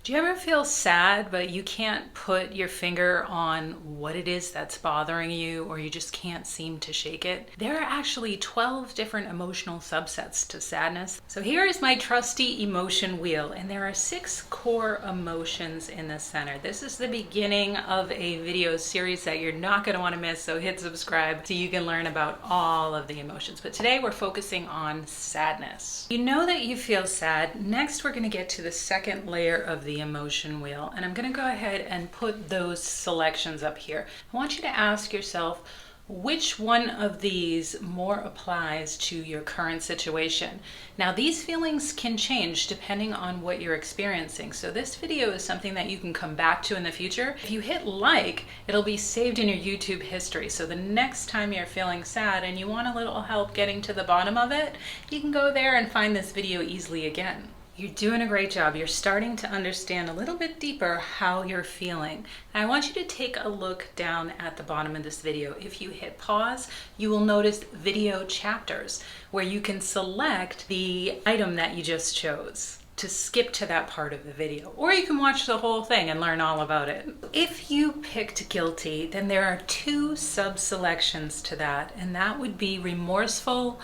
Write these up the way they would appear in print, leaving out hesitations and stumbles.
Do you ever feel sad, but you can't put your finger on what it is that's bothering you, or you just can't seem to shake it? There are actually 12 different emotional subsets to sadness. So here is my trusty emotion wheel, and there are 6 core emotions in the center. This is the beginning of a video series that you're not going to want to miss, so hit subscribe so you can learn about all of the emotions. But today we're focusing on sadness. You know that you feel sad. Next, we're going to get to the second layer of the emotion wheel, and I'm going to go ahead and put those selections up here. I want you to ask yourself which one of these more applies to your current situation. Now, these feelings can change depending on what you're experiencing, so this video is something that you can come back to in the future. If you hit like, it'll be saved in your YouTube history, so the next time you're feeling sad and you want a little help getting to the bottom of it, you can go there and find this video easily again. You're doing a great job. You're starting to understand a little bit deeper how you're feeling. And I want you to take a look down at the bottom of this video. If you hit pause, you will notice video chapters where you can select the item that you just chose to skip to that part of the video, or you can watch the whole thing and learn all about it. If you picked guilty, then there are 2 sub-selections to that, and that would be remorseful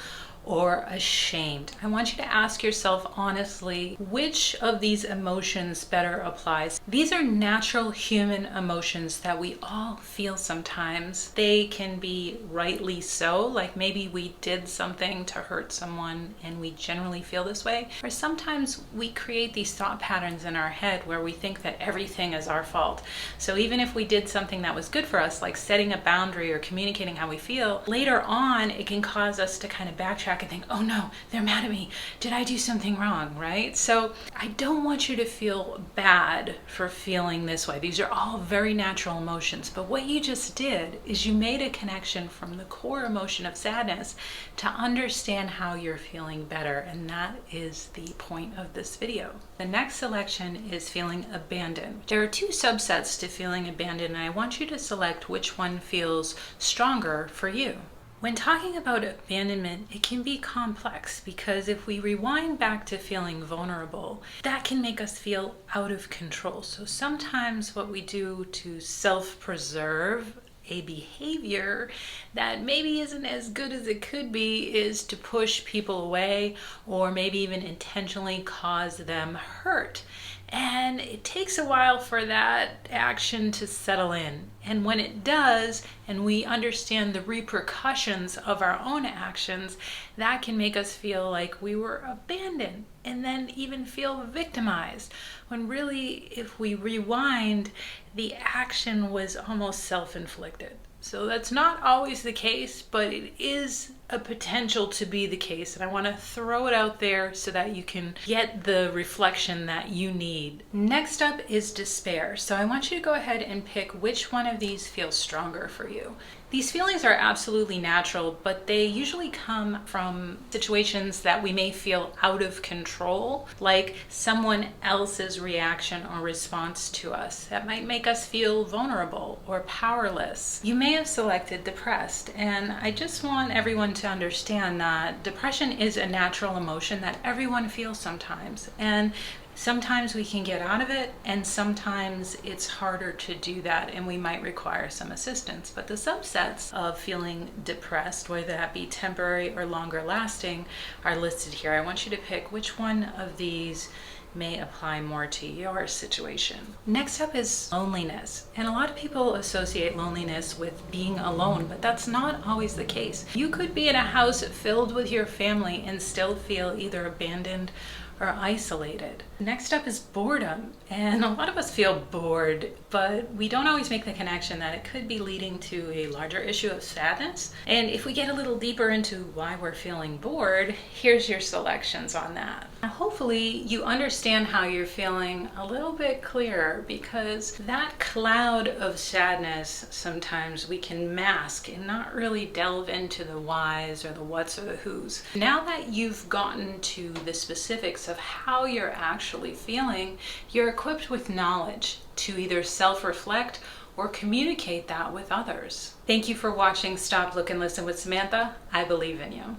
or ashamed. I want you to ask yourself honestly, which of these emotions better applies? These are natural human emotions that we all feel sometimes. They can be rightly so, like maybe we did something to hurt someone and we generally feel this way. Or sometimes we create these thought patterns in our head where we think that everything is our fault. So even if we did something that was good for us, like setting a boundary or communicating how we feel, later on it can cause us to kind of backtrack and think, oh no, they're mad at me. Did I do something wrong, right? So I don't want you to feel bad for feeling this way. These are all very natural emotions, but what you just did is you made a connection from the core emotion of sadness to understand how you're feeling better, and that is the point of this video. The next selection is feeling abandoned. There are 2 subsets to feeling abandoned, and I want you to select which one feels stronger for you. When talking about abandonment, it can be complex because if we rewind back to feeling vulnerable, that can make us feel out of control. So sometimes what we do to self-preserve a behavior that maybe isn't as good as it could be is to push people away, or maybe even intentionally cause them hurt. And it takes a while for that action to settle in. And when it does, and we understand the repercussions of our own actions, that can make us feel like we were abandoned, and then even feel victimized, when really, if we rewind, the action was almost self-inflicted. So that's not always the case, but it is a potential to be the case. And I want to throw it out there so that you can get the reflection that you need. Next up is despair. So I want you to go ahead and pick which one of these feels stronger for you. These feelings are absolutely natural, but they usually come from situations that we may feel out of control, like someone else's reaction or response to us. That might make us feel vulnerable or powerless. You may have selected depressed, and I just want everyone to understand that depression is a natural emotion that everyone feels sometimes. And sometimes we can get out of it, and sometimes it's harder to do that, and we might require some assistance. But the subsets of feeling depressed, whether that be temporary or longer lasting, are listed here. I want you to pick which one of these may apply more to your situation. Next up is loneliness. And a lot of people associate loneliness with being alone, but that's not always the case. You could be in a house filled with your family and still feel either abandoned or isolated. Next up is boredom. And a lot of us feel bored, but we don't always make the connection that it could be leading to a larger issue of sadness. And if we get a little deeper into why we're feeling bored, here's your selections on that. Now, hopefully you understand how you're feeling a little bit clearer, because that cloud of sadness sometimes we can mask and not really delve into the whys or the whats or the whos. Now that you've gotten to the specifics of how you're actually feeling, you're equipped with knowledge to either self-reflect or communicate that with others. Thank you for watching Stop, Look, and Listen with Samantha. I believe in you.